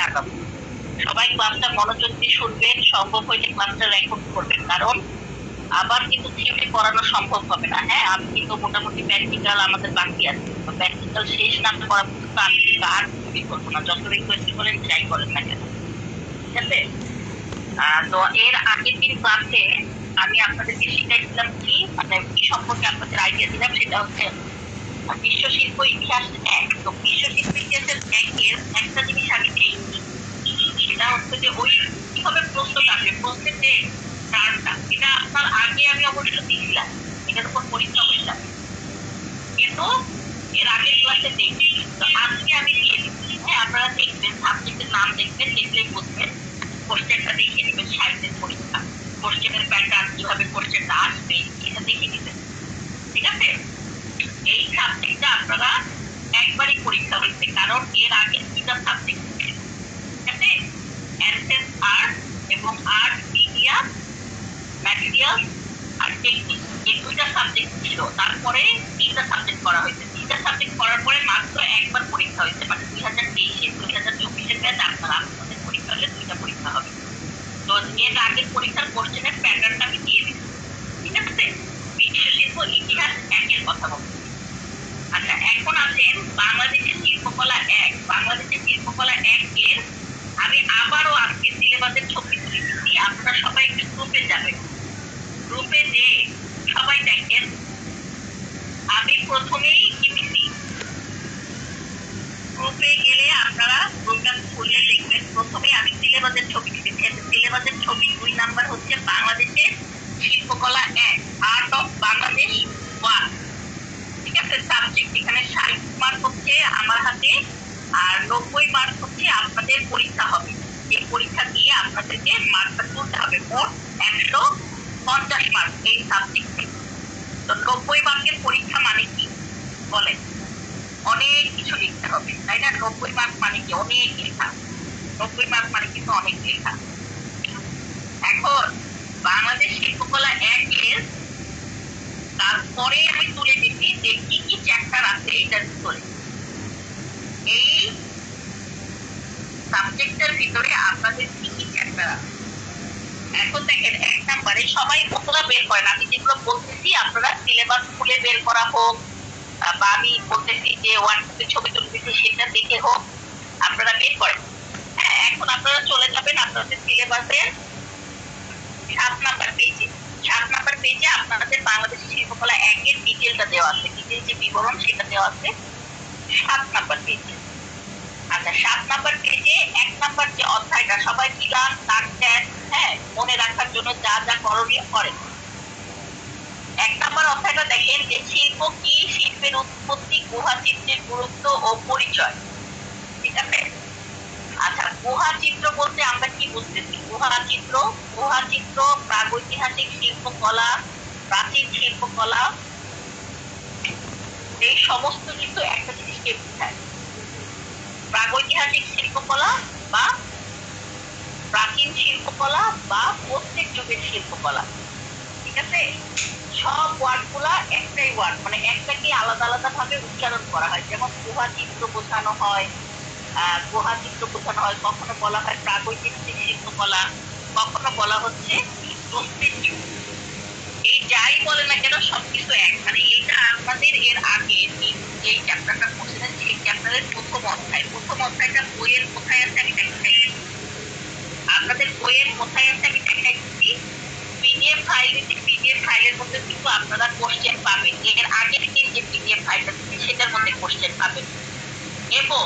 আগাবো। সবাই ক্লাসটা মনোযোগ দিয়ে শুনবেন, সম্ভব হইলে ক্লাসটা রেকর্ড করবেন, কারণ আবার কিন্তু থিওরি পড়ানো সম্ভব হবে না। হ্যাঁ, আমি কিন্তু মোটামুটি প্র্যাকটিক্যাল আমাদের বাকি আছে, প্র্যাকটিক্যাল শেষ না করা পর্যন্ত আমি কিন্তু আর থিওরি করবো না, যত রিকোয়েস্ট করেন যাই করেন না কেন। ঠিক আছে? তো এর আগের দিন ক্লাসে আমি আপনাদেরকে শিখাইছিলাম কি, মানে কি সম্পর্কে আপনাদের আইডিয়া দিলাম, সেটা হচ্ছে বিশ্ব শিল্প ইতিহাস এক। তো বিশ্ব শিল্প ইতিহাসের একের একটা জিনিস আমি দেখি, সেটা হচ্ছে যে ওই কিভাবে প্রশ্নটা আসে, প্রশ্নের যে কারণটা, এটা আপনার আগে আমি অবশ্য দিয়েছিলাম, এটার উপর পরীক্ষা হয়েছিলাম, কিন্তু এর আগের ক্লাসে দেখি। তো আজকে আমি দিয়ে দিচ্ছি। হ্যাঁ, আপনারা দেখবেন, সাবজেক্টের নাম দেখবেন, দেখলেই বুঝবেন। কোশ্চেনটা দেখে নেবেন, সাহিত্যের পরীক্ষা, কোশ্চেনের প্যাটার্ন, কিভাবে কোশ্চেনটা আসবে এটা দেখে নেবেন। ঠিক আছে? এই সাবজেক্টটা আপনারা একবারই পরীক্ষা হয়েছে, কারণ এর আগে দুইটা সাবজেক্ট ছিল। ঠিক আছে? এনসেন্স আর্ট এবং আর্ট মিডিয়া ম্যাটেরিয়াল আর টেকনিক, এই দুইটা সাবজেক্ট ছিল। তারপরে তিনটা সাবজেক্ট করা হয়েছে, তিনটা সাবজেক্ট করার পরে মাত্র একবার পরীক্ষা হয়েছে, মানে 2023-এ 2024-এর ব্যাচ আপনারা, আপনাদের পরীক্ষা হলে দুইটা পরীক্ষা হবে। তো এর আগের পরীক্ষার কোশ্চেনের প্যাটার্নটা আমি দিয়ে দিচ্ছি। ঠিক আছে? বিশ্ব শিল্প ইতিহাস একের কথা বলছি। আচ্ছা, এখন আছেন বাংলাদেশের শিল্পকলা এক। বাংলাদেশের শিল্পকলা এক এর আমি আবারও আজকে সিলেবাসের ছবি তুলে দিচ্ছি, আপনারা সবাই একটু গ্রুপে যাবেন। গ্রুপে যে সবাই দেখেন, আমি প্রথমেই কি দিচ্ছি, গ্রুপে গেলে আপনারা গ্রুপটা খুললে দেখবেন প্রথমে আমি সিলেবাসের ছবি দিচ্ছি। সিলেবাসের ছবি 2 নাম্বার হচ্ছে বাংলাদেশের শিল্পকলা এক, আর্ট অফ বাংলাদেশ ওয়ান। ঠিক আছে? সাবজেক্ট এখানে 60 মার্ক হচ্ছে আমার হাতে, আর 90 মার্ক হচ্ছে আপনাদের পরীক্ষা হবে। এই পরীক্ষা দিয়ে আপনাদেরকে মার্কটা তুলতে হবে, মোট 150 মার্ক এই সাবজেক্টে। তো 90 মার্কের পরীক্ষা মানে কি বলেন? অনেক কিছু লিখতে হবে, তাই না? 90 মার্ক মানে কি? অনেক লেখা। 90 মার্ক মানে কিন্তু অনেক লেখা। এখন বাংলাদেশ শিল্পকলা একের তারপরে আমি তুলে দিচ্ছি যে কি কি চ্যাপ্টার আছে এটার ভিতরে। এই সাবজেক্টের ভিতরে আপনাদের কি কি চ্যাপ্টার আছে। এখন দেখেন, 1 নাম্বারে সবাই ওগুলা বের করেন, আমি যেগুলো বলতেছি আপনারা সিলেবাস খুলে বের করা হোক, বা আমি বলতেছি যে হোয়াটসঅ্যাপে ছবি তুলতেছি সেটা দেখে হোক, আপনারা বের করেন। হ্যাঁ, এখন আপনারা চলে যাবেন আপনাদের সিলেবাসের 7 নাম্বার পেজে। 7 নাম্বার পেজে আপনাদের বাংলাদেশ শিল্পকলা একের ডিটেলটা দেওয়া আছে, ডিটেল যে বিবরণ সেটা দেওয়া আছে 7 নাম্বার পেজে। আচ্ছা, 7 নাম্বার পেজে 1 নাম্বার যে অধ্যায়টা, সবাই মিলান দাগ দেন, হ্যাঁ, মনে রাখার জন্য যা যা করণীয় করেন। 1 নাম্বার অধ্যায়টা দেখেন যে শিল্প কি, শিল্পের উৎপত্তি, গুহা চিত্রের গুরুত্ব ও পরিচয়। ঠিক আছে? আচ্ছা, গুহা চিত্র বলতে আমরা কি বুঝতেছি? গুহা চিত্র, গুহা চিত্র প্রাগৈতিহাসিক শিল্পকলা, প্রাচীন শিল্পকলা, এই সমস্ত কিন্তু একটা জিনিসকে বোঝায়। প্রাগৈতিহাসিক শিল্পকলা বা প্রাচীন শিল্পকলা বা প্রত্যেক যুগের শিল্পকলা। ঠিক আছে? সব ওয়ার্ড গুলা একটাই ওয়ার্ড, মানে একটাকে আলাদা আলাদা ভাবে উচ্চারণ করা হয়। যেমন গুহা চিত্র বোঝানো হয়, গুহা চিত্র বোঝানো হয়, কখনো বলা হয় প্রাগৈতিহাসিক শিল্পকলা, কখনো বলা হচ্ছে প্রত্যেক যুগ। এই যাই বলে না কেন সবকিছু এক, মানে এটা আপনাদের এর আগে যে চ্যাপ্টারটা পড়ছিলেন সেই চ্যাপ্টারের প্রথম অধ্যায়। প্রথম অধ্যায়টা বইয়ের কোথায় আছে আমি দেখাই দিচ্ছি। আপনাদের বইয়ের কোথায় আছে আমি দেখাই দিচ্ছি। পিডিএফ ফাইল দিচ্ছি, পিডিএফ ফাইলের মধ্যে কিন্তু আপনারা কোশ্চেন পাবেন, এর আগের দিন যে পিডিএফ ফাইলটা দিচ্ছি সেটার মধ্যে কোশ্চেন পাবেন। এবং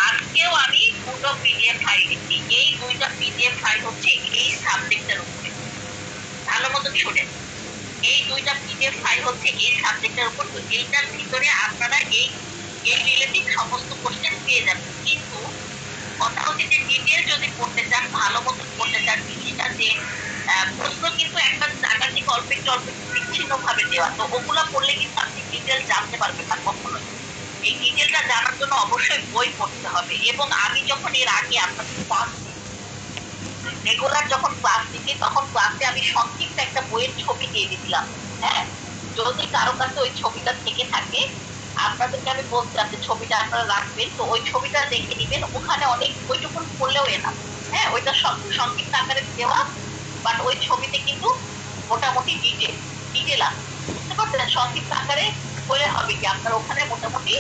আজকেও আমি দুটো পিডিএফ ফাইল দিচ্ছি, এই দুইটা পিডিএফ ফাইল হচ্ছে এই সাবজেক্টের উপরে। ভালো মতো শুনেন, এই দুইটা পিডিএফ ফাইল হচ্ছে এই সাবজেক্টের উপর। তো এইটার ভিতরে আপনারা এই এই রিলেটিভ সমস্ত কোশ্চেন পেয়ে যাবেন। কিন্তু কথা হচ্ছে যে ডিটেল যদি পড়তে চান, ভালো মতো পড়তে চান, জিনিসটা যে প্রশ্ন কিন্তু একটা জায়গা থেকে অল্প একটু অল্প একটু বিচ্ছিন্ন ভাবে দেওয়া, তো ওগুলা পড়লে কিন্তু আপনি ডিটেল জানতে পারবেন না কখনোই। এই ডিটেলটা জানার জন্য অবশ্যই বই পড়তে হবে। এবং আমি যখন এর আগে আপনাদের ক্লাস রেগুলার যখন ক্লাস দিচ্ছি, তখন ক্লাসে আমি সংক্ষিপ্ত একটা বইয়ের ছবি দিয়ে দিয়েছিলাম। হ্যাঁ, যদি কারো কাছে ওই ছবিটা থেকে থাকে আপনাদেরকে আমি বলছিলাম যে ছবিটা আপনারা রাখবেন, তো ওই ছবিটা দেখে নিবেন, ওখানে অনেক ওইটুকুন করলেও না। হ্যাঁ, ওইটা সংক্ষিপ্ত আকারে দেওয়া, বাট ওই ছবিতে কিন্তু মোটামুটি ডিটেল আছে, বুঝতে পারছেন? সংক্ষিপ্ত আকারে বলে হবে কি আপনার ওখানে মোটামুটি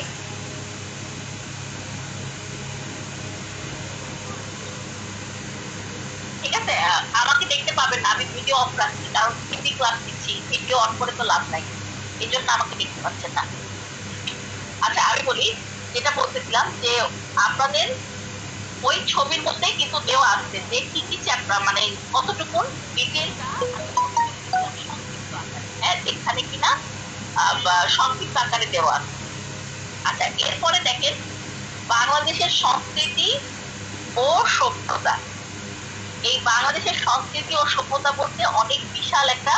ঠিক আছে। আমাকে দেখতে পাবেন না, আমি ভিডিও অফ রাখছি, কারণ হিন্দি ক্লাস দিচ্ছি, ভিডিও অন করে তো লাভ নাই, এই জন্য আমাকে দেখতে পাচ্ছেন না। আচ্ছা আমি বলি, যেটা বলতেছিলাম যে আপনাদের ওই ছবির মধ্যে কিন্তু দেওয়া আছে যে কি কি চ্যাপ্টার, মানে কতটুকু ডিটেলটা, হ্যাঁ এখানে কিনা সংক্ষিপ্ত আকারে দেওয়া আছে। আচ্ছা এরপরে দেখেন বাংলাদেশের সংস্কৃতি ও সভ্যতা। এই বাংলাদেশের সংস্কৃতি ও সভ্যতা বলতে অনেক বিশাল একটা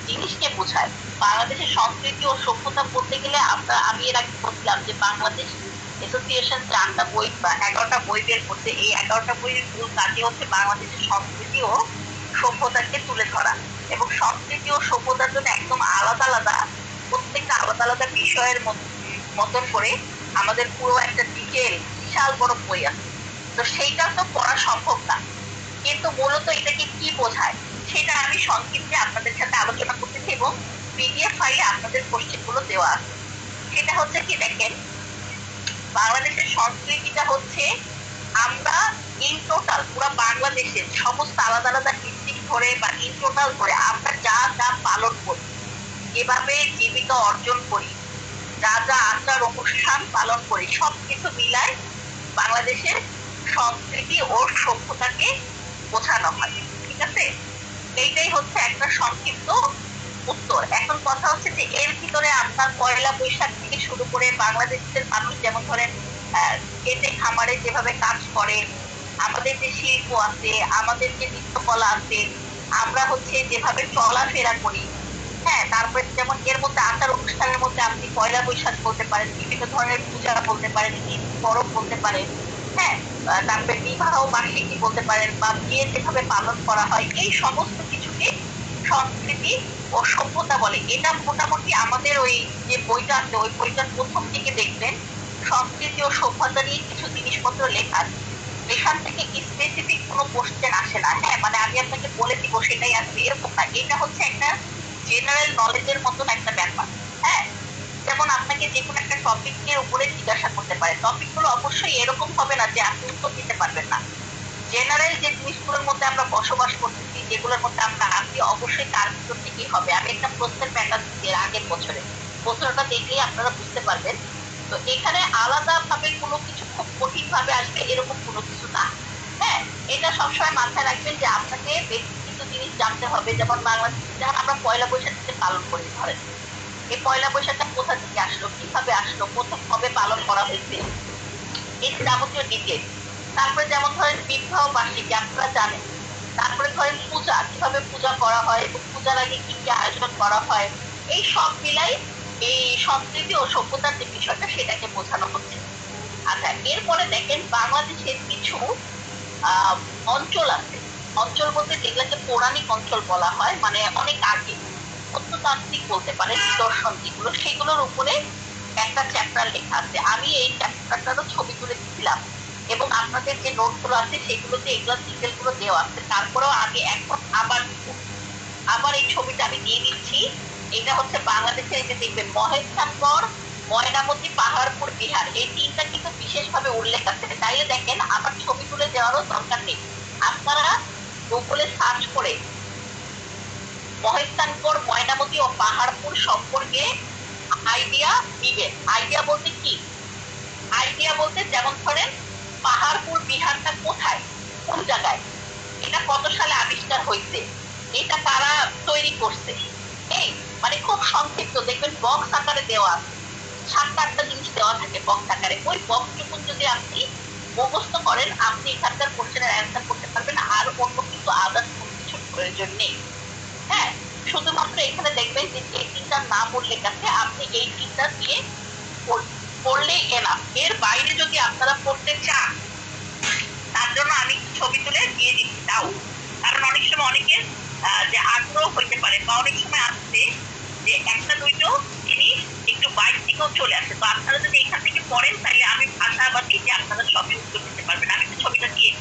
জিনিসকে বোঝায়। বাংলাদেশের সংস্কৃতি ও সভ্যতা বলতে গেলে আমি এর আগে বলছিলাম যে বাংলাদেশ অ্যাসোসিয়েশন 4টা বই বা 11টা বই বের করতে, এই 11টা বইয়ের মূল কাজই হচ্ছে বাংলাদেশের সংস্কৃতি ও সভ্যতাকে তুলে ধরা, এবং সংস্কৃতি ও সভ্যতার জন্য একদম আলাদা আলাদা প্রত্যেকটা আলাদা আলাদা বিষয়ের মতন করে আমাদের পুরো একটা ডিটেল বিশাল বড় বই আছে। তো সেইটা তো পড়া সম্ভব না, কিন্তু মূলত এটাকে কি বোঝায় সেটা আমি সংক্ষিপ্তে আপনাদের সাথে আলোচনা করতেছি, এবং পিডিএফ ফাইলে আপনাদের কোশ্চেন গুলো দেওয়া আছে। সেটা হচ্ছে কি দেখেন, বাংলাদেশের সংস্কৃতিটা হচ্ছে আমরা ইন টোটাল পুরো বাংলাদেশের সমস্ত আলাদা আলাদা ডিস্ট্রিক্ট ধরে বা ইন টোটাল ধরে আমরা যা যা পালন করি, যেভাবে জীবিকা অর্জন করি, যা যা আচার অনুষ্ঠান পালন করি, সবকিছু মিলায় বাংলাদেশের সংস্কৃতি ও সভ্যতাকে বোঝানো হয়। ঠিক আছে, এইটাই হচ্ছে একটা সংক্ষিপ্ত উত্তর। এখন কথা হচ্ছে যে এর ভিতরে আপনার পয়লা বৈশাখ থেকে শুরু করে বাংলাদেশের মানুষ যেমন ধরেন খেতে খামারে যেভাবে কাজ করে, আমাদের যে শিল্প আছে, আমাদের যে নৃত্যকলা আছে, আমরা হচ্ছে যেভাবে চলাফেরা করি, হ্যাঁ তারপরে যেমন এর মধ্যে আচার অনুষ্ঠানের মধ্যে আপনি পয়লা বৈশাখ বলতে পারেন, বিভিন্ন ধরনের পূজা বলতে পারেন, ঈদ পরব বলতে পারেন, হ্যাঁ তারপরে বিবাহ বার্ষিকী বলতে পারেন, বা বিয়ে যেভাবে পালন করা হয়, এই সমস্ত কিছুকে সংস্কৃতি ও সভ্যতা বলে। এটা মোটামুটি আমাদের ওই যে বইটা আছে ওই বইটার প্রথম দিকে দেখবেন সংস্কৃতি ও সভ্যতা নিয়ে কিছু জিনিসপত্র লেখা আছে। এখান থেকে স্পেসিফিক কোনো কোশ্চেন আসে না, হ্যাঁ মানে আমি আপনাকে বলে দিব সেটাই আসবে এরকম না, এটা হচ্ছে একটা জেনারেল নলেজের মতন একটা ব্যাপার। হ্যাঁ, যেমন আপনাকে যে কোনো একটা টপিক এর উপরে জিজ্ঞাসা করতে পারে, টপিক গুলো অবশ্যই এরকম হবে না যে আপনি উত্তর দিতে পারবেন না। জেনারেল যে জিনিসগুলোর মধ্যে আমরা বসবাস করতেছি, যেগুলোর মধ্যে আমরা আছি, অবশ্যই তার ভিতর থেকেই হবে। আমি একটা প্রশ্নের প্যাটার্ন দিচ্ছি এর আগের বছরে, প্রশ্নটা দেখলেই আপনারা বুঝতে পারবেন। তো এখানে আলাদা ভাবে কোনো কিছু খুব কঠিন ভাবে আসবে এরকম কোনো কিছু না। হ্যাঁ, এটা সবসময় মাথায় রাখবেন যে আপনাকে বেসিক কিছু জিনিস জানতে হবে। যেমন বাংলাদেশে যেমন আমরা পয়লা বৈশাখে পালন করি, ধরেন এই পয়লা বৈশাখটা কোথা থেকে আসলো, কিভাবে আসলো, প্রথম কবে পালন করা হয়েছে, এই যাবতীয় ডিটেল। তারপরে যেমন ধরেন বিবাহ বার্ষিকী আপনারা জানেন, তারপরে ধরেন পূজা, কিভাবে পূজা করা হয় এবং পূজার আগে কি কি আয়োজন করা হয়, এই সব মিলাই এই সংস্কৃতি ও সভ্যতার যে বিষয়টা সেটাকে বোঝানো হচ্ছে। আচ্ছা এরপরে দেখেন বাংলাদেশের কিছু আহ অঞ্চল আছে, অঞ্চল বলতে যেগুলোকে পৌরাণিক অঞ্চল বলা হয়, মানে অনেক আগে প্রত্নতান্ত্রিক বলতে পারেন নিদর্শন যেগুলো, সেগুলোর উপরে একটা চ্যাপ্টার লেখা আছে। আমি এই চ্যাপ্টারটারও ছবি তুলে দিচ্ছিলাম, এবং আপনাদের যে নোটগুলো আছে সেগুলোতে এগুলো ডিটেল গুলো দেওয়া আছে। তারপরেও আগে এখন আবার এই ছবিটা আমি দিয়ে দিচ্ছি। এটা হচ্ছে বাংলাদেশের, এই যে দেখবেন মহেশখানগড়, ময়নামতি, পাহাড়পুর, বিহার, এই তিনটা কিন্তু বিশেষভাবে উল্লেখ আছে। তাইলে দেখেন আমার ছবি তুলে দেওয়ারও দরকার নেই, আপনারা গুগলে সার্চ করে মহেশখানগড়, ময়নামতি ও পাহাড়পুর সম্পর্কে আইডিয়া দিবেন। আইডিয়া বলতে কি, আইডিয়া বলতে যেমন ধরেন পাহাড়পুর বিহারটা কোথায়, কোন জায়গায়, এটা কত সালে আবিষ্কার হয়েছে, এটা কারা তৈরি করছে, এই মানে খুব সংক্ষিপ্ত দেখবেন বক্স আকারে দেওয়া আছে, 7-8টা জিনিস দেওয়া থাকে বক্স আকারে। ওই বক্সটুকু যদি আপনি মুখস্থ করেন আপনি এখানকার কোশ্চেনের অ্যান্সার করতে পারবেন, আর অন্য কিছু আদার্স কোনো কিছুর প্রয়োজন নেই। হ্যাঁ, শুধুমাত্র এখানে দেখবেন যে যে তিনটার নাম উল্লেখ আছে, আপনি এই তিনটা দিয়ে পড়লেই এনাফ। এর বাইরে যদি আপনারা পড়তে চান তার জন্য আমি ছবি তুলে দিয়ে দিচ্ছি, তাও কারণ অনেক সময় অনেকের যে আগ্রহ হইতে পারে বা অনেক সময় আসছে যে একটা দুইটো জিনিস একটু বাইরে থেকেও চলে আসে। তো আপনারা যদি এখান থেকে পড়েন তাহলে আমি আশাবাদী যে আপনারা সবই উত্তর দিতে পারবেন। আমি তো ছবিটা দিয়ে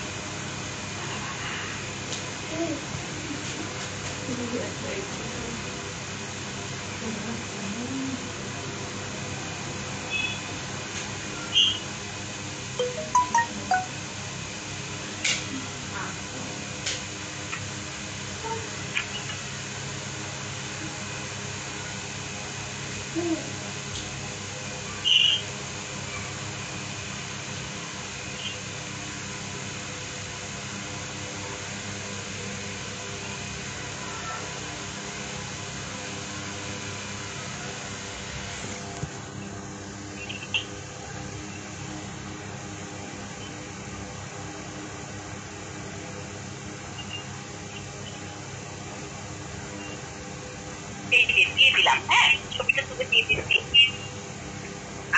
দিয়ে দিলাম। হ্যাঁ, ছবিটা তুলে দিয়ে দিচ্ছি।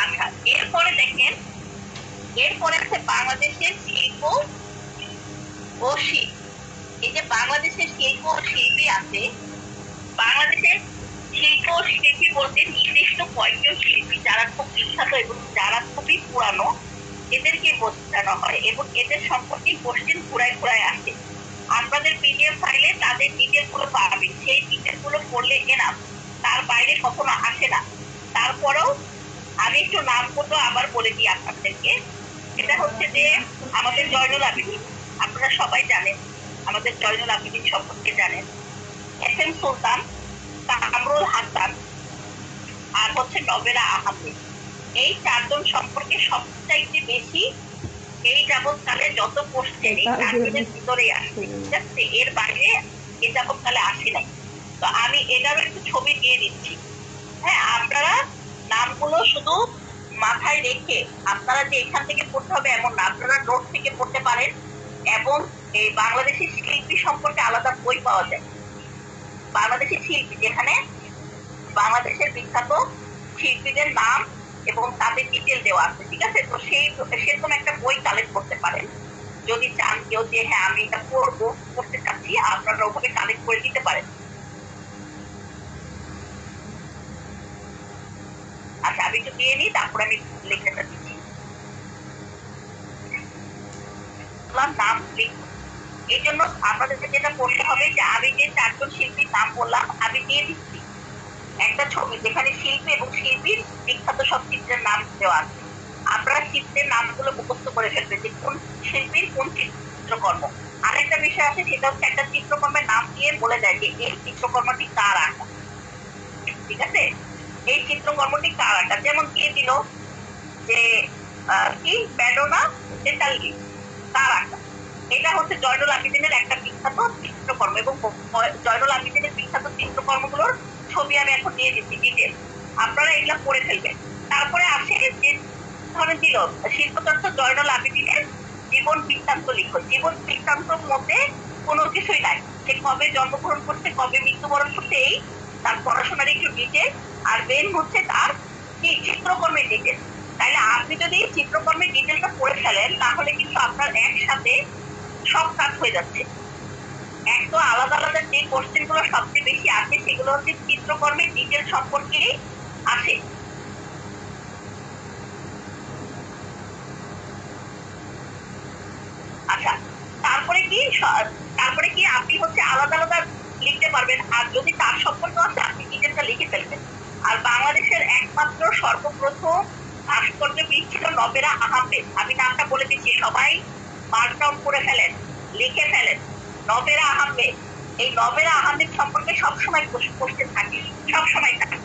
আচ্ছা, এরপরে দেখেন, এরপরে আছে বাংলাদেশের শিল্প ও শিল্প। এই যে বাংলাদেশের শিল্প ও শিল্পী আছে, বাংলাদেশের শিল্প ও শিল্পী বলতে নির্দিষ্ট কয়েকজন শিল্পী যারা খুব বিখ্যাত এবং যারা খুবই পুরানো, এদেরকে বোঝানো হয় এবং এদের সম্পর্কে কোশ্চেন ঘুরায় ঘুরায় আসে। আপনাদের পিডিএফ ফাইলে তাদের ডিটেল গুলো পাবেন, সেই ডিটেল গুলো পড়লে এনাফ, তার বাইরে কখনো আসে না। তারপরেও আমি একটু নামগুলো আবার বলে দিই আপনাদেরকে। এটা হচ্ছে যে আমাদের জয়নুল আবেদিন, আপনারা সবাই জানেন আমাদের জয়নুল আবেদিন সম্পর্কে জানেন। এস এম সুলতান, কামরুল হাসান, আর হচ্ছে নবেরা আহমেদ। এই চারজন সম্পর্কে সবচাইতে বেশি এই যাবৎকালে যত কোশ্চেন এই চারজনের ভিতরেই আসছে, ঠিক আছে? এর বাইরে এই যাবৎকালে আসে নাই। তো আমি এটারও একটু ছবি দিয়ে দিচ্ছি। হ্যাঁ, আপনারা নামগুলো শুধু মাথায় রেখে, আপনারা যে এখান থেকে পড়তে হবে এমন না, আপনারা নোট থেকে পড়তে পারেন। এবং এই বাংলাদেশি শিল্পী সম্পর্কে আলাদা বই পাওয়া যায়, বাংলাদেশি শিল্পী, যেখানে বাংলাদেশের বিখ্যাত শিল্পীদের নাম এবং তাদের ডিটেল দেওয়া আছে, ঠিক আছে? তো সেরকম একটা বই কালেক্ট করতে পারেন যদি চান কেউ যে হ্যাঁ আমি এটা করতে চাচ্ছি, আপনারা ওভাবে কালেক্ট করে দিতে পারেন। আচ্ছা, আমি একটু দিয়ে নিই, তারপরে আমি লেখাটা দিচ্ছি। নাম লিখব, এই জন্য আপনাদের যেটা করতে হবে যে আমি যে চারজন শিল্পীর নাম বললাম আমি দিয়ে দিচ্ছি একটা ছবি, যেখানে শিল্পী এবং শিল্পীর বিখ্যাত সব চিত্রের নাম দেওয়া আছে। আপনারা চিত্রের নামগুলো মুখস্থ করে ফেলবেন যে কোন শিল্পীর কোন চিত্রকর্ম। আরেকটা বিষয় আছে, সেটা হচ্ছে একটা চিত্রকর্মের নাম দিয়ে বলে দেয় যে এই চিত্রকর্মটি কার আঁকা, ঠিক আছে? এই চিত্রকর্মটি কার আঁকা, যেমন দিয়ে দিল যে কি ম্যাডোনা চেতালি, কার আঁকা। এটা হচ্ছে জয়নুল আবেদিনের একটা বিখ্যাত চিত্রকর্ম এবং জয়নুল আবেদিনের বিখ্যাত চিত্রকর্মগুলোর ছবি আমি এখন দিয়ে দিচ্ছি ডিটেল, আপনারা এগুলা পড়ে ফেলবেন। তারপরে আসে যে ধরেন দিল শিল্পচর্চা জয়নুল আবেদিনের জীবন বৃত্তান্ত লিখো। জীবন বৃত্তান্তর মধ্যে কোনো কিছুই নাই, সে কবে জন্মগ্রহণ করছে, কবে মৃত্যুবরণ করছে, এই তার পড়াশোনার একটু ডিটেল, আর মেন হচ্ছে তার কি চিত্রকর্মের ডিটেল। তাইলে আপনি যদি চিত্রকর্মের ডিটেলটা পড়ে ফেলেন তাহলে কিন্তু আপনার একসাথে সব কাজ হয়ে যাচ্ছে। এক তো আলাদা আলাদা যে কোশ্চেন গুলো সবচেয়ে বেশি আসে সেগুলো হচ্ছে চিত্রকর্মের ডিটেল সম্পর্কে আসে। আচ্ছা, তারপরে কি আপনি হচ্ছে আলাদা আলাদা লিখতে পারবেন, আর যদি তার সম্পর্ক আছে আপনি ডিটেলটা লিখে ফেলবেন। আর বাংলাদেশের একমাত্র সর্বপ্রথম ভাস্কর্যবিদ ছিল নবেরা আহমেদ। আমি নামটা বলে দিচ্ছি, সবাই মার্ক ডাউন করে ফেলেন, লিখে ফেলেন, নবেরা আহমেদ। এই নবেরা আহমেদ সম্পর্কে সবসময় কোশ্চেন থাকে, সবসময় থাকে।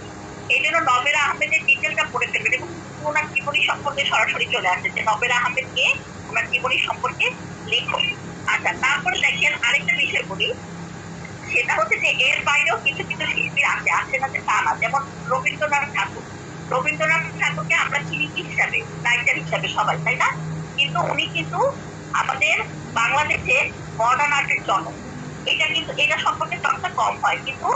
এই জন্য নবেরা আহমেদের ডিটেলটা পড়ে ফেলবেন এবং ওনার জীবনী সম্পর্কে সরাসরি চলে আসে যে নবেরা আহমেদ কে, ওনার জীবনী সম্পর্কে লেখো। আচ্ছা, তারপরে দেখেন আরেকটা বিষয় বলি, সেটা হচ্ছে যে এর বাইরেও কিছু কিছু শিল্পী আছে, আছে না যে তা না। যেমন রবীন্দ্রনাথ ঠাকুর, রবীন্দ্রনাথ ঠাকুরকে আমরা চিনি কি হিসাবে, রাইটার হিসাবে সবাই, তাই না? কিন্তু উনি কিন্তু আমাদের বাংলাদেশে মডার্ন আর্টের জনক। এটা কিন্তু এটা সম্পর্কে চর্চা কম হয়, কিন্তু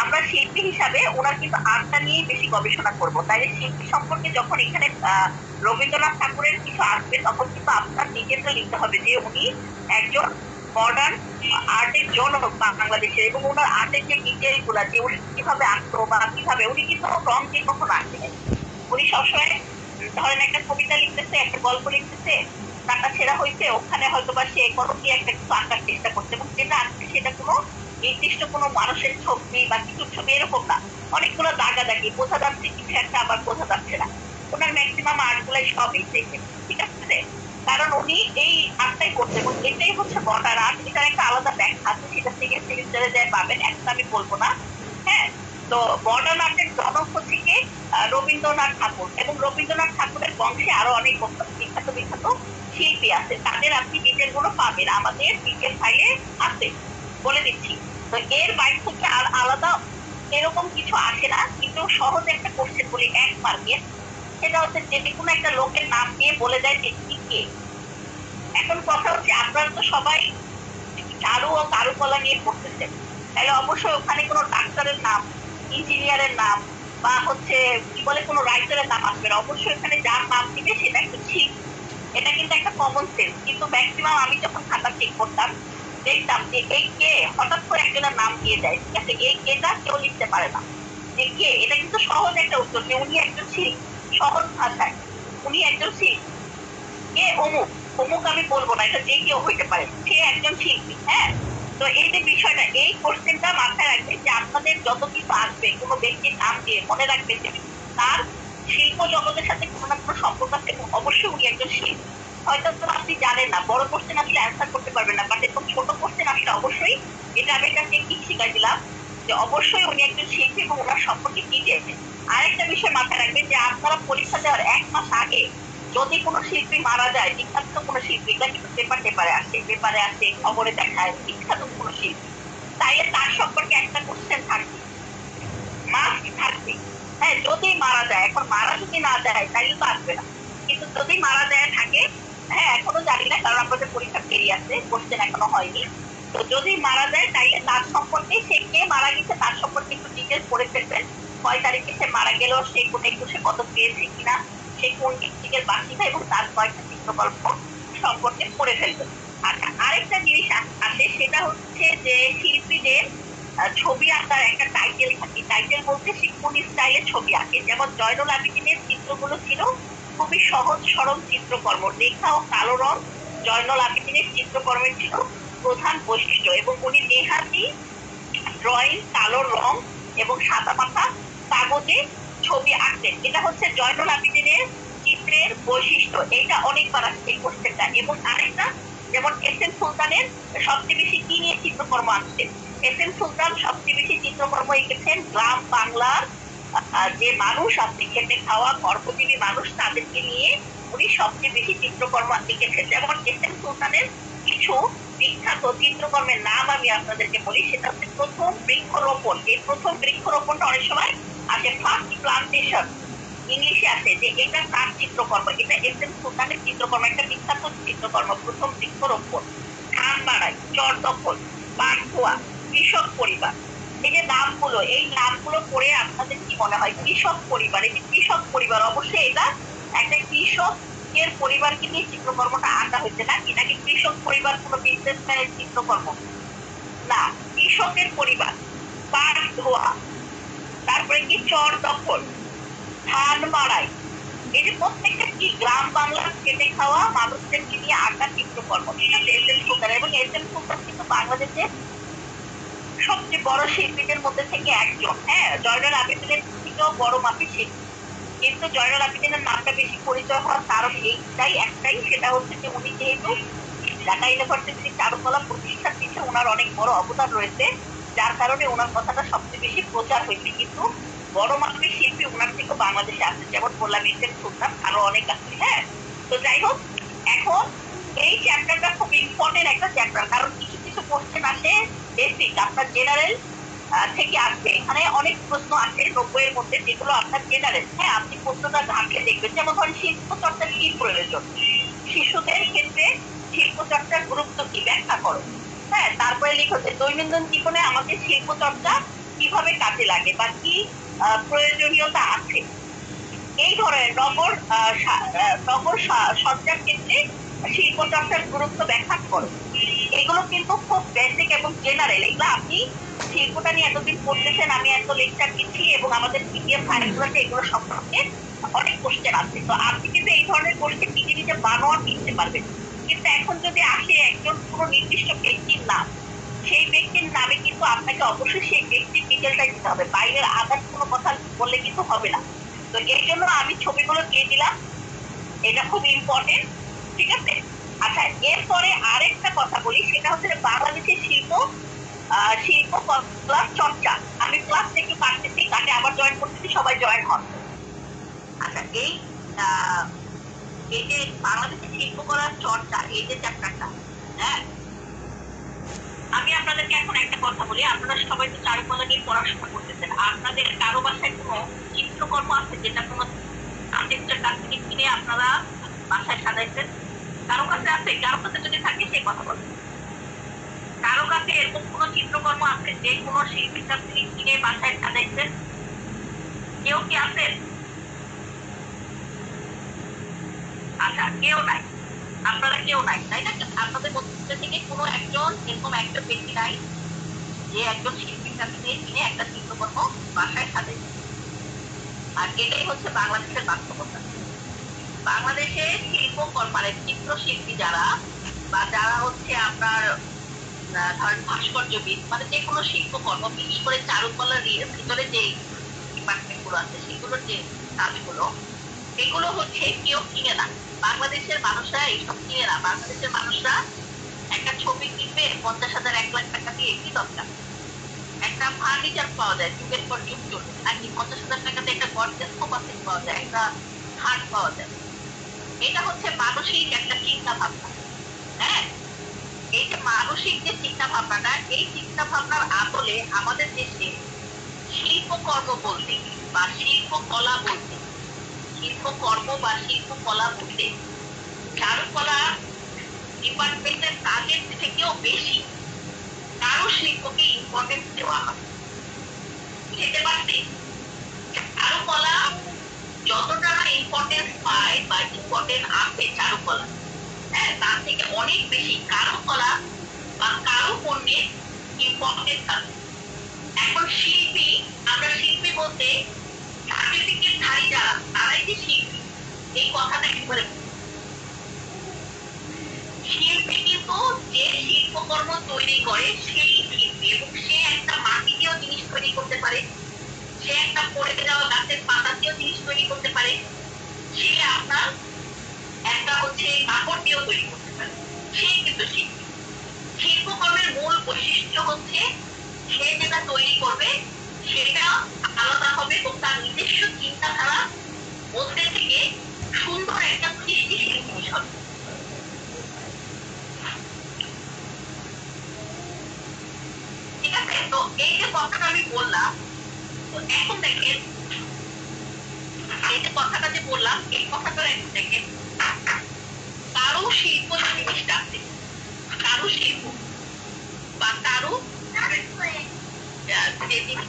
আমরা শিল্পী হিসাবে ওনার কিন্তু আর্টটা নিয়ে বেশি গবেষণা করব। তাই শিল্পী সম্পর্কে যখন এখানে রবীন্দ্রনাথ ঠাকুরের কিছু আসবে তখন কিন্তু আপনার ডিটেলটা লিখতে হবে যে উনি একজন মডার্ন আর্টের জনক বাংলাদেশের, এবং ওনার আর্টের যে ডিটেল গুলা, যে উনি কিভাবে আঁকতো বা কিভাবে, উনি কিন্তু রং দিয়ে কখনো আঁকে নাই। উনি সবসময় ধরেন একটা কবিতা লিখতেছে, একটা গল্প লিখতেছে, কাটা ছেঁড়া হয়েছে, ওখানে হয়তো বা সে কোনো কি একটা কিছু আঁকার চেষ্টা করছে, এবং যেটা আঁকছে সেটা কোনো নির্দিষ্ট কোনো মানুষের ছবি বা কিছুর ছবি এরকম না। অনেকগুলো দাগা দাগি, বোঝা যাচ্ছে কিছু একটা, আবার বোঝা যাচ্ছে না। ওনার ম্যাক্সিমাম আর্ট গুলাই সব এই টাইপের, ঠিক আছে? কারণ উনি এই আর্টটাই করছে, এবং এটাই হচ্ছে মডার্ন আর্ট। এটার একটা আলাদা ব্যাখ্যা আছে, সেটা সেকেন্ড সেমিস্টারে যায় পাবেন, এখন আমি বলবো না। হ্যাঁ, তো মডার্ন আর্টের জনক হচ্ছে কি রবীন্দ্রনাথ ঠাকুর, এবং রবীন্দ্রনাথ ঠাকুরের বংশে আরো অনেক বিখ্যাত বিখ্যাত শিল্পী আছে, তাদের আপনি ডিটেল গুলো পাবেন আমাদের পিডিএফ ফাইলে আছে, বলে দিচ্ছি। তো এর বাইরে থেকে আর আলাদা এরকম কিছু আসে না, কিন্তু সহজ একটা কোশ্চেন বলি 1 মার্কের, সেটা হচ্ছে যে কোনো একটা লোকের নাম দিয়ে বলে দেয় যে কি কে। এখন কথা হচ্ছে আপনারা তো সবাই চারু ও কারুকলা নিয়ে পড়তেছেন, তাহলে অবশ্যই ওখানে কোনো ডাক্তারের নাম, ইঞ্জিনিয়ারের নাম, বা হচ্ছে কি বলে কোনো রাইটারের নাম আসবে না। অবশ্যই এখানে যার নাম দিবে সেটা একটু ঠিক, এটা কিন্তু একটা কমন সেন্স। কিন্তু ম্যাক্সিমাম আমি যখন খাতা চেক করতাম, দেখতাম যে এই কে হঠাৎ করে একজনের নাম দিয়ে দেয়, ঠিক আছে, এই কেটা কেউ লিখতে পারে না যে কে। এটা কিন্তু সহজ একটা উত্তর যে উনি একজন শিল্পী, সহজ ভাষায় উনি একজন শিল্পী। কে অমুক, অমুক আমি বলবো না, এটা যে কেউ হইতে পারে, সে একজন শিল্পী। হ্যাঁ, তো এই যে বিষয়টা, এই কোশ্চেনটা মাথায় রাখবেন যে আপনাদের যত কিছু আসবে কোনো ব্যক্তির নাম দিয়ে মনে রাখবেন যে তার শিল্প জগতের সাথে কোনো না কোনো সম্পর্ক আছে, এবং অবশ্যই উনি একজন শিল্পী। হয়তো তো আপনি জানেন না, বড় কোশ্চেন আসলে অ্যান্সার করতে পারবেন না, বাট এরকম ছোট কোশ্চেন আসলে অবশ্যই, এটা আমি একটা টেকনিক শিখাই দিলাম যে অবশ্যই উনি একজন শিল্পী এবং ওনার সম্পর্কে কি জেনে। আরেকটা বিষয় মাথায় রাখবেন যে আপনারা পরীক্ষা দেওয়ার 1 মাস আগে যদি কোনো শিল্পী মারা যায়, বিখ্যাত কোনো শিল্পী, এটা কিন্তু পেপারে আসে, খবরে দেখায়, বিখ্যাত কোনো শিল্পী, তাইলে তার সম্পর্কে একটা কোশ্চেন থাকবে, মাস্ট থাকবে। হ্যাঁ, যদি মারা যায়, এখন মারা যদি না যায় তাইলে তো আসবে না, কিন্তু যদি মারা যায় থাকে, হ্যাঁ এখনো জানি না কারণ আপনাদের পরীক্ষা দেরি আছে, কোশ্চেন এখনো হয়নি। তো যদি মারা যায় তাইলে তার সম্পর্কে, সে কে মারা গেছে তার সম্পর্কে একটু ডিটেলস পড়ে ফেলবেন। কয় তারিখে সে মারা গেল, সে কোন একুশে পদক পেয়েছে কিনা, সে কোন ডিস্ট্রিক্টের বাসিন্দা, এবং তার কয়েকটা চিত্রকল্প সম্পর্কে পড়ে ফেলবেন। আচ্ছা, আরেকটা জিনিস আসে, সেটা হচ্ছে যে শিল্পীদের ছবি আঁকার একটা টাইটেল থাকে। টাইটেল বলতে সে কোন স্টাইলে ছবি আঁকে। যেমন জয়নুল আবেদিনের চিত্রগুলো ছিল খুবই সহজ সরল চিত্রকর্ম, রেখা ও কালো রং জয়নুল আবেদিনের চিত্রকর্মের ছিল প্রধান বৈশিষ্ট্য, এবং উনি নেহাতি ড্রয়িং, কালো রং এবং সাদা মাথা কাগজে ছবি আঁকতেন। এটা হচ্ছে জয়নুল আবেদিনের চিত্রের বৈশিষ্ট্য। এটা অনেকবার আসছে এই কোশ্চেনটা। এবং আরেকটা, যেমন এস এম সুলতানের সবচেয়ে বেশি কি নিয়ে চিত্রকর্ম আঁকছেন? এস এম সুলতান সবচেয়ে বেশি চিত্রকর্ম এঁকেছেন গ্রাম বাংলার যে মানুষ আছে, খেটে খাওয়া কর্মজীবী মানুষ, তাদেরকে নিয়ে উনি সবচেয়ে বেশি চিত্রকর্ম এঁকেছেন। যেমন এস এম সুলতানের কিছু বিখ্যাত চিত্রকর্মের নাম আমি আপনাদেরকে বলি, সেটা হচ্ছে প্রথম বৃক্ষরোপণ। এই প্রথম বৃক্ষরোপণটা অনেক সময় আছে ফার্স্ট প্লান্টেশন, ইংলিশে আছে, যে এটা তার চিত্রকর্ম, এটা এস এম সুলতানের চিত্রকর্ম, একটা বিখ্যাত চিত্রকর্ম, প্রথম বৃক্ষরোপণ। ধান বাড়াই, চর দখল, পাটখোয়া, কৃষক পরিবার। এই যে নামগুলো, এই নামগুলো পড়ে আপনাদের কি মনে হয়? কৃষক পরিবার, এই যে কৃষক পরিবার, অবশ্যই এটা একটা কৃষক এর পরিবারকে নিয়ে চিত্রকর্মটা আঁকা হয়েছে নাকি? নাকি কৃষক পরিবার কোনো বিজনেসম্যানের চিত্রকর্ম? না, কৃষকের পরিবার। পাট ধোয়া, তারপরে কি চর দখল, ধান মাড়াই, এই যে প্রত্যেকটা কি গ্রাম বাংলার খেটে খাওয়া মানুষদেরকে নিয়ে আঁকা চিত্রকর্ম, ঠিক আছে, এস এম সুলতান। এবং এস এম সুলতান কিন্তু বাংলাদেশের সবচেয়ে বড় শিল্পীদের মধ্যে থেকে একজন। হ্যাঁ, জয়নুল আবেদিনের থেকেও বড় মাপের শিল্পী। কিন্তু জয়নুল আবেদিনের নামটা বেশি পরিচয় হওয়ার কারণ এইটাই একটাই, সেটা হচ্ছে যে উনি যেহেতু ঢাকা ইউনিভার্সিটির চারুকলা প্রতিষ্ঠার পিছনে ওনার অনেক বড় অবদান রয়েছে, যার কারণে ওনার কথাটা সবচেয়ে বেশি প্রচার হয়েছে। কিন্তু বড় মাপের শিল্পী ওনার থেকে বাংলাদেশে আছে, যেমন বললাম এস এম সুলতান, আরো অনেক আছে। হ্যাঁ, তো যাই হোক, এখন এই চ্যাপ্টারটা খুব ইম্পর্টেন্ট একটা চ্যাপ্টার, কারণ কিছু কিছু কোশ্চেন আসে বেসিক আপনার জেনারেল থেকে আসবে। এখানে অনেক প্রশ্ন আছে 90 এর মধ্যে, যেগুলো আপনার জেনারেল। হ্যাঁ, আপনি প্রশ্নটা ঘাটলে দেখবেন। যেমন ধরেন শিল্প চর্চার কি প্রয়োজন, শিশুদের ক্ষেত্রে শিল্প চর্চার গুরুত্ব কি, ব্যাখ্যা করো। হ্যাঁ, তারপরে লিখো যে দৈনন্দিন জীবনে আমাদের শিল্প চর্চা কিভাবে কাজে লাগে বা কি প্রয়োজনীয়তা আছে। এই ধরনের নগর সজ্জার ক্ষেত্রে শিল্প চর্চার গুরুত্ব ব্যাখ্যা করো। এগুলো কিন্তু খুব বেসিক এবং জেনারেল। এগুলো আপনি শিল্পটা নিয়ে এতদিন পড়তেছেন, আমি এত লেকচার দিচ্ছি এবং আমাদের পিডিএফ ফাইলগুলোতে এগুলো সম্পর্কে অনেক কোশ্চেন আছে। তো আপনি কিন্তু এই ধরনের কোশ্চেন নিজে নিজে বানোয়াট লিখতে পারবেন। কিন্তু এখন যদি আসে একজন কোনো নির্দিষ্ট ব্যক্তির নাম, সেই ব্যক্তির নামে কিন্তু আপনাকে অবশ্যই সেই ব্যক্তির ডিটেলটা দিতে হবে, বাইরের আদার্স কোনো কথা বললে কিন্তু হবে না। তো এই জন্য আমি ছবিগুলো দিয়ে দিলাম, এটা খুব ইম্পর্টেন্ট। ঠিক আছে, আচ্ছা এরপরে আরেকটা কথা বলি, সেটা হচ্ছে বাংলাদেশের শিল্পকলা চর্চা। আমি ক্লাসটা একটু কাটতেছি, কাটে আবার জয়েন করতেছি, সবাই জয়েন হন। আচ্ছা আহ, এই যে বাংলাদেশের শিল্পকলার চর্চা, এই যে চ্যাপ্টারটা, হ্যাঁ, আমি আপনাদেরকে এখন একটা কথা বলি। আপনারা সবাই তো চারুকলা নিয়ে পড়াশোনা করতেছেন, আপনাদের কারো বাসায় কোনো চিত্রকর্ম আছে যেটা কোনো আর্টিস্টের কাছ থেকে কিনে আপনারা বাসায় সাজাইছেন? কারো কাছে আছে? কারো কাছে যদি থাকে সেই কথা বলবেন। কারো কাছে এরকম কোনো চিত্রকর্ম আছে যে কোনো শিল্পীর কাছ থেকে কিনে বাসায় সাজাইছেন? কেউ কি আছেন? আচ্ছা, কেউ নাই, আপনারা কেউ নাই, তাই না? আপনাদের মধ্যে থেকে কোনো একজন এরকম একটা ব্যক্তি নাই যে একজন শিল্পীর কাছ থেকে কিনে একটা চিত্রকর্ম বাসায় সাজাইছে। আর এটাই হচ্ছে বাংলাদেশের বাস্তবতা। বাংলাদেশে মানে চিত্রশিল্পী যারা, বা যারা হচ্ছে আপনার ধরেন ভাস্কর্যবিদ, মানে যে কোনো শিল্পকর্ম, বিশেষ করে চারুকলার ভিতরে যে ডিপার্টমেন্ট গুলো আছে সেগুলোর যে কাজগুলো, এগুলো হচ্ছে কেউ কিনে না। বাংলাদেশের মানুষরা এইসব কিনে না। বাংলাদেশের মানুষরা একটা ছবি কিনবে 50,000 1 লাখ টাকা দিয়ে, কি দরকার? একটা ফার্নিচার পাওয়া যায়, যুগের পর যুগ চলবে, নাকি 50,000 টাকাতে একটা গর্জেস সোফা সেট পাওয়া যায়, একটা খাট পাওয়া যায়। এটা হচ্ছে মানসিক একটা চিন্তা ভাবনা। হ্যাঁ, এই যে মানসিক যে চিন্তা ভাবনাটা, এই চিন্তা ভাবনার আদলে আমাদের দেশে শিল্পকর্ম বলতে বা শিল্পকলা বলতে, শিল্পকর্ম বা শিল্পকলা বলতে চারুকলা ডিপার্টমেন্টের কাজের থেকেও বেশি কারুশিল্পকে ইম্পর্টেন্স দেওয়া হয়। বুঝতে পারছি? চারুকলা যতটা না ইম্পর্টেন্স পায় বা ইম্পর্টেন্ট আছে চারুকলা, হ্যাঁ, তার থেকে অনেক বেশি কারুকলা বা কারুপণ্যের ইম্পর্টেন্স আছে। এখন শিল্পী, আমরা শিল্পী বলতে সার্টিফিকেট ধারী যারা, তারাই যে শিল্পী এই কথাটা একেবারে। শিল্পী কিন্তু যে শিল্পকর্ম তৈরি করে সেই শিল্পী, এবং সে একটা মাটি দিয়েও জিনিস তৈরি করতে পারে, সে একটা পড়ে যাওয়া গাছের পাতা দিয়েও জিনিস তৈরি করতে পারে, সে আপনার একটা হচ্ছে কাপড় দিয়েও তৈরি করতে পারে, সে কিন্তু শিল্পী। শিল্পকর্মের মূল বৈশিষ্ট্য হচ্ছে সে যেটা তৈরি করবে সেটা আলাদা হবে এবং তার নিজস্ব চিন্তাধারা মধ্যে থেকে সুন্দর একটা সৃষ্টিশীল জিনিস হবে। ঠিক আছে, তো এই যে কথাটা আমি বললাম, তো এখন দেখেন এই যে কথাটা যে বললাম, এই কথাটা এখন দেখেন, কারু শিল্প যে জিনিসটা আছে, কারু শিল্প বা কারু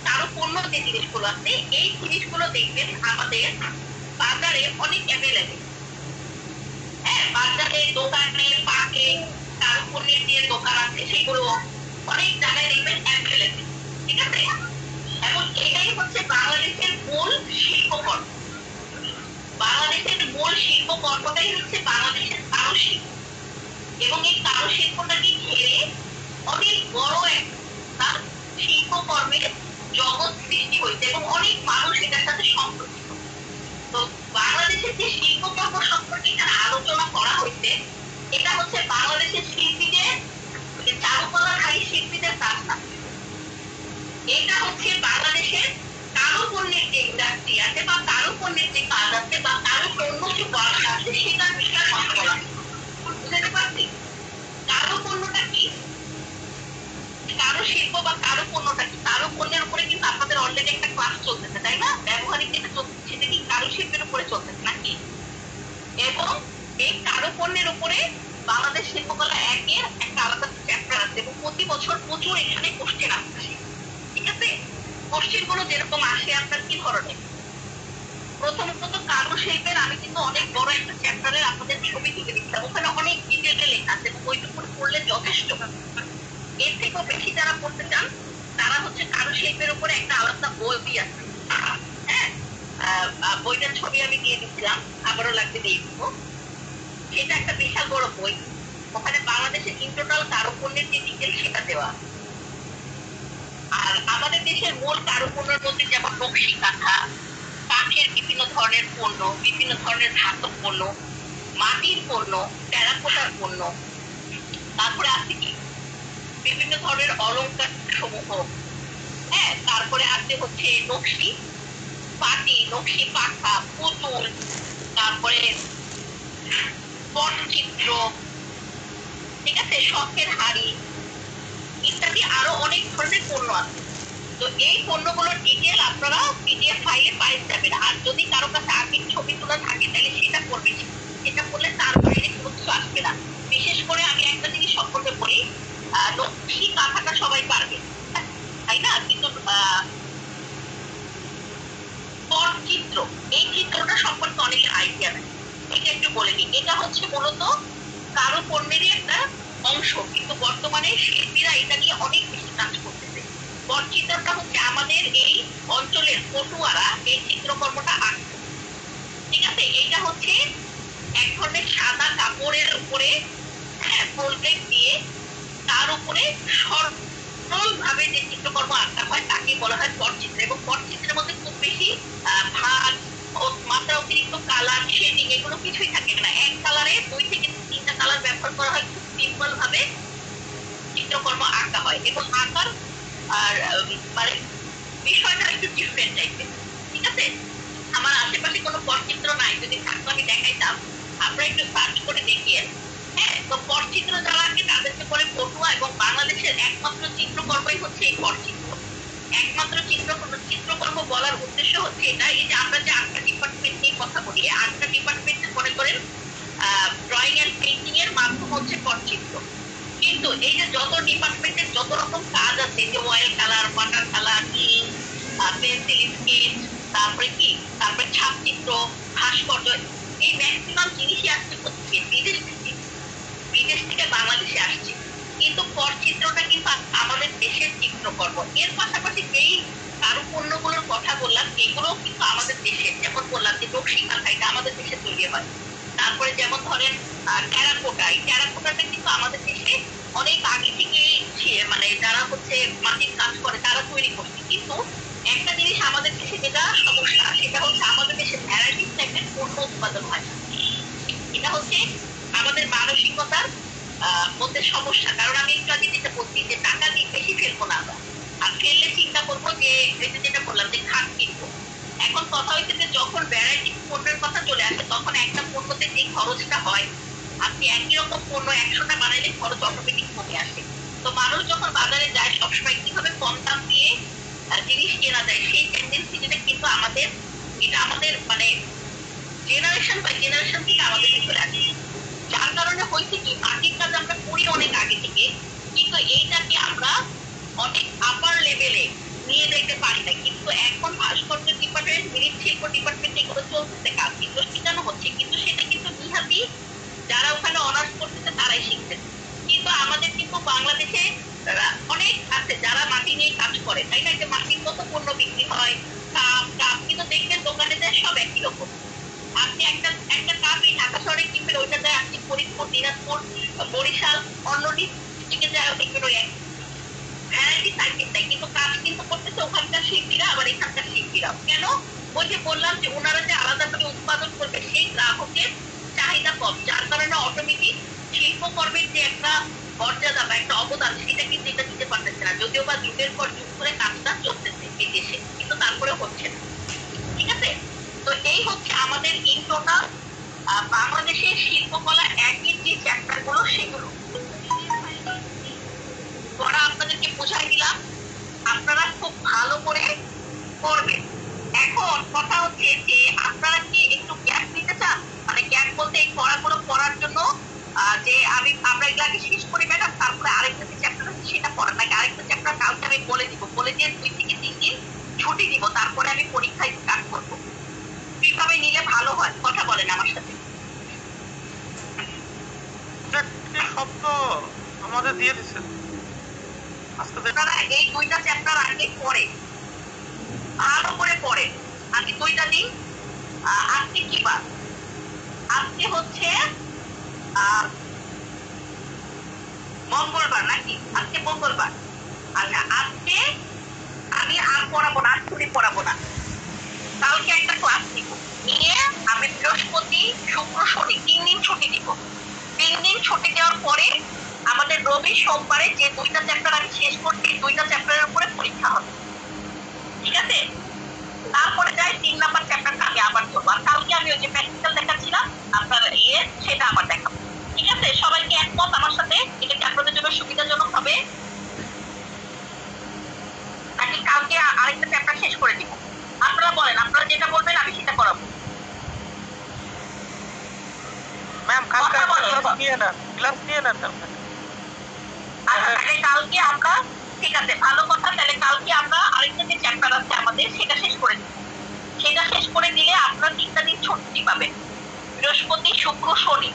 কারু পণ্য যে জিনিসগুলো আছে, এই জিনিসগুলো দেখবেন আমাদের বাজারে অনেক অ্যাভেলেবেল। হ্যাঁ, বাজারে, দোকানে, পার্কে কারু পণ্যের যে দোকান আছে সেগুলো অনেক জায়গায় দেখবেন অ্যাভেলেবেল। ঠিক আছে, এবং এটাই হচ্ছে বাংলাদেশের মূল শিল্পকর্ম। বাংলাদেশের মূল শিল্পকর্মটাই হচ্ছে বাংলাদেশের কারুশিল্প, এবং এই কারুশিল্পটাকে ঘিরে অনেক বড় একটা শিল্পকর্মের জগৎ সৃষ্টি হয়েছে এবং অনেক মানুষ এটার সাথে সম্পর্কিত। তো বাংলাদেশের যে শিল্পকর্ম সম্পর্কে এখানে আলোচনা করা হয়েছে, এটা হচ্ছে বাংলাদেশের শিল্পীদের, চারুকলাধারী শিল্পীদের কাজ না, এটা হচ্ছে বাংলাদেশের কারুপণ্যের যে ইন্ডাস্ট্রি আছে বা কারুপণ্যের যে কাজ আছে বা কারুপণ্য যে ওয়ার্ক আছে সেটার বিষয়ে কথা বলা। বুঝতে পারছি কারুপণ্যটা কি, কারুশিল্প বা কারুপণ্যটা কি? কারুপণ্যের উপরে কিন্তু আপনাদের অলরেডি একটা ক্লাস চলতেছে, তাই না? ব্যবহারিক যেটা চলতেছে সেটা কি কারুশিল্পের উপরে চলতেছে নাকি? এবং এই কারুপণ্যের উপরে বাংলাদেশ শিল্পকলা একের একটা আলাদা চ্যাপ্টার আছে এবং প্রতি বছর প্রচুর এখানে কোশ্চেন আসছে। ঠিক আছে, কোশ্চেন গুলো যেরকম আসে আপনার কি ধরনের, প্রথমত কারুশিল্পের আমি কিন্তু অনেক বড় একটা চ্যাপ্টারের আপনাদের ছবি তুলে দিচ্ছিলাম, ওখানে অনেক ডিটেইলে লেখা আছে এবং ওইটুকু পড়লে যত যথেষ্ট। এর থেকেও বেশি যারা পড়তে চান তারা হচ্ছে কারুশিল্পের উপরে একটা আলাদা বই আছে, হ্যাঁ, বইটার ছবি আমি দিয়ে দিচ্ছিলাম, আবারও লাগবে দিয়ে দিব। সেটা একটা বিশাল বড় বই, ওখানে বাংলাদেশের ইন টোটাল কারুপণ্যের যে ডিটেল সেটা দেওয়া। আর আমাদের দেশের মূল কারুপণ্যের মধ্যে যেমন নকশি কাঁথা, কাঠের বিভিন্ন ধরনের পণ্য, বিভিন্ন ধরনের ধাতব পণ্য, মাটির পণ্য, টেরাকোটার পণ্য, তারপরে আছে কি বিভিন্ন ধরনের অলংকার সমূহ, হ্যাঁ, তারপরে আছে হচ্ছে নকশি পাটি, নকশি পাখা, পুতুল, তারপরে পটচিত্র, ঠিক আছে, শখের হাড়ি ইত্যাদি আরো অনেক ধরনের পণ্য আছে। তো এই পণ্যগুলোর ডিটেল আপনারা পিডিএফ ফাইলে পাই যাবেন। আর যদি কারো কাছে আগের ছবি তোলা থাকে তাহলে সেটা করবেন, সেটা করলে তার বাইরে কোনো কিছু আসবে না। বিশেষ করে আমি একটা জিনিস সম্পর্কে বলি, নকশি কাঁথাটা সবাই পারবে, তাই না, কিন্তু পটচিত্র, এই চিত্রটা সম্পর্কে অনেকের আইডিয়া নেই। এটা একটু বলে নিই, এটা হচ্ছে মূলত কারো পণ্যেরই একটা অংশ, কিন্তু বর্তমানে শিল্পীরা এটা নিয়ে অনেক বেশি কাজ করতেছে। পটচিত্রটা হচ্ছে আমাদের এই অঞ্চলের পটুয়ারা এই চিত্রকর্মটা আঁকত, ঠিক আছে। এটা হচ্ছে এক ধরনের সাদা কাপড়ের উপরে প্রলেপ দিয়ে তার উপরে সরল ভাবে যে চিত্রকর্ম আঁকা হয় তাকে বলা হয় পটচিত্র। এবং পটচিত্রের মধ্যে খুব বেশি ভাগ ও মাত্রা অতিরিক্ত কালার শেডিং এগুলো কিছুই থাকে না, এক কালারে 2 থেকে 3টা কালার ব্যবহার করা হয়, খুব সিম্পল ভাবে চিত্রকর্ম আঁকা হয়। এবং আঁকার আর মানে বিষয়টা একটু ডিফারেন্ট টাইপের, ঠিক আছে। আমার আশেপাশে কোনো পটচিত্র নাই, যদি থাকতো আমি দেখাইতাম, আপনারা একটু সার্চ করে দেখিয়েন। হ্যাঁ, তো পটচিত্র যারা আঁকে তাদেরকে বলে পটুয়া। এবং বাংলাদেশের একমাত্র চিত্রকর্মই হচ্ছে এই পটচিত্র। একমাত্র চিত্রকর্ম বলার উদ্দেশ্য হচ্ছে এটা, এই যে আমরা যে 8টা ডিপার্টমেন্ট নিয়ে কথা বলি, 8টা ডিপার্টমেন্টে মনে করেন ড্রয়িং এন্ড পেইন্টিং এর মাধ্যম হচ্ছে পটচিত্র। কিন্তু এই যে যত ডিপার্টমেন্টের যত রকম কাজ আছে, যে oil colour, water colour, ink, pencil sketch, তারপরে কি, তারপরে ছাপচিত্র, ভাস্কর্য, এই ম্যাক্সিমাম জিনিসই আসছে কোথেকে, বিদেশ থেকে। বিদেশ থেকে বাংলাদেশে আসছে। কিন্তু পটচিত্রটা কিন্তু আমাদের দেশের চিত্রকর্ম। এর পাশাপাশি যেই কারুপণ্যগুলোর কথা বললাম এগুলো কিন্তু আমাদের দেশের, যেমন বললাম যে নকশি কাঁথা, এটা আমাদের দেশে তৈরি হয়। তারপরে যেমন ধরেন টেরাকোটা, এই টেরাকোটাটা কিন্তু আমাদের দেশে অনেক আগে থেকে মানে যারা হচ্ছে মাটির কাজ করে তারা তৈরি করছে। কিন্তু একটা জিনিস আমাদের দেশে যেটা সমস্যা, সেটা হচ্ছে আমাদের দেশে ভ্যারাইটিস টাইপের পণ্য উৎপাদন হয়। এটা হচ্ছে আমাদের মানসিকতার মধ্যে সমস্যা। কারণ আমি একটু আগে যেটা বলছি যে টাকা দিয়ে বেশি ফেলবো না আমরা, আর ফেললে চিন্তা করবো যে যেটা বললাম যে খাট কিনবো। এখন কথা হচ্ছে যে যখন ভ্যারাইটি পণ্যের কথা চলে আসে তখন একটা পণ্যতে যে খরচটা হয়, আপনি একই রকম পণ্য 100টা বানাইলে খরচ অটোমেটিক কমে আসে। তো মানুষ যখন বাজারে যায় সবসময় কিভাবে কম দাম দিয়ে জিনিস কেনা যায়, সেই টেন্ডেন্সিটা কিন্তু আমাদের, এটা আমাদের মানে জেনারেশন বাই জেনারেশন থেকে আমাদের ভিতরে আছে। যার কারণে হয়েছে কি, মাটির কাজ আমরা করি অনেক আগে থেকে, কিন্তু এইটাকে আমরা অনেক আপার লেভেলে নিয়ে যেতে পারি না। কিন্তু এখন ভাস্কর্য ডিপার্টমেন্ট, মৃৎশিল্প ডিপার্টমেন্ট এগুলো চলতেছে, কাজ কিন্তু শেখানো হচ্ছে, কিন্তু সেটা কিন্তু নিহাতি যারা ওখানে অনার্স করতেছে তারাই শিখতেছে। কিন্তু আমাদের কিন্তু বাংলাদেশে অনেক আছে যারা মাটি নিয়ে কাজ করে, তাই না, যে মাটির কত পণ্য বিক্রি হয়, কাপ কাপ, কিন্তু দেখবেন দোকানে যায় সব একই রকম। আপনি একটা একটা কাপ এই ঢাকা শহরে কিনবেন, ওইটাতে আপনি ফরিদপুর, দিনাজপুর, বরিশাল, অন্য ডিস্ট্রিক্টে যায় দেখবেন ওই এক ভ্যারাইটি সার্কিট দেয়, কিন্তু কাজ কিন্তু করতেছে ওখানকার শিল্পীরা, আবার এখানকার শিল্পীরাও। কেন? ওই যে বললাম যে ওনারা যে আলাদা করে উৎপাদন করবে সেই গ্রাহকের চাহিদা কম, যার কারণে অটোমেটিক শিল্পকর্মের যে একটা মর্যাদা বা একটা অবদান সেটা কিন্তু এটা দিতে পারতেছে না। যদিও বা যুগের পর যুগ ধরে কাজটা চলতেছে এই দেশে, কিন্তু তারপরে হচ্ছে না, ঠিক আছে। তো এই হচ্ছে আমাদের ইন টোটাল বাংলাদেশের শিল্পকলা একই যে চ্যাপ্টার গুলো সেগুলো পড়া আপনাদেরকে বোঝাই দিলাম, আপনারা খুব ভালো করে করবেন। এখন কথা হচ্ছে যে আপনারা কি একটু গ্যাপ নিতে চান, মানে গ্যাপ বলতে এই পড়াগুলো পড়ার জন্য যে আমরা এগুলাকে শেষ করি ম্যাডাম, তারপরে আরেকটা যে চ্যাপ্টার আছে সেটা পড়ার নাকি আরেকটা চ্যাপ্টার কালকে আমি বলে দিব, বলে দিয়ে 2 থেকে 3 দিন ছুটি দিব, তারপরে আমি পরীক্ষায় স্টার্ট করবো। কিভাবে নিলে ভালো হয় কথা বলেন আমার সাথে। শব্দ আমাদের দিয়ে দিছে আজকে আপনারা এই দুইটা চ্যাপ্টার আগে পড়ে ভালো করে পড়ে। আজকে দুইটা দিন, আজকে কি বার? আজকে হচ্ছে মঙ্গলবার নাকি? আজকে মঙ্গলবার। আচ্ছা, আজকে আমি আর পড়াবো না, ছুটি পড়াবো না। কালকে একটা ক্লাস নিব, নিয়ে আমি বৃহস্পতি শুক্র শনি 3 দিন ছুটি দিব। 3 দিন ছুটি দেওয়ার পরে আমাদের রবি সোমবারে যে দুইটা চ্যাপ্টার আমি শেষ করছি, দুইটা চ্যাপ্টারের উপরে পরীক্ষা হবে, ঠিক আছে? তারপরে যাই 3 নাম্বার চ্যাপ্টারটা আমি আবার করবো। আর কালকে আমি ওই যে প্র্যাকটিক্যাল দেখাচ্ছিলাম আপনার সেটা আবার দেখাবো, ঠিক আছে? সবাইকে একমত আমার সাথে? এটা কি আপনাদের জন্য সুবিধাজনক হবে নাকি কালকে আরেকটা চ্যাপ্টার শেষ করে দিব? আপনারা বলেন, আপনারা যেটা বলবেন আমি সেটা করাবো। ম্যাম কালকে ক্লাস নিয়ে না আচ্ছা, তাহলে কালকে আমরা, ঠিক আছে, ভালো কথা। তাহলে কালকে আমরা আরেকটা যে চ্যাপ্টার আছে আমাদের সেটা শেষ করে দিব। সেটা শেষ করে দিলে আপনারা 3টা দিন ছুটি পাবেন, বৃহস্পতি শুক্র শনি।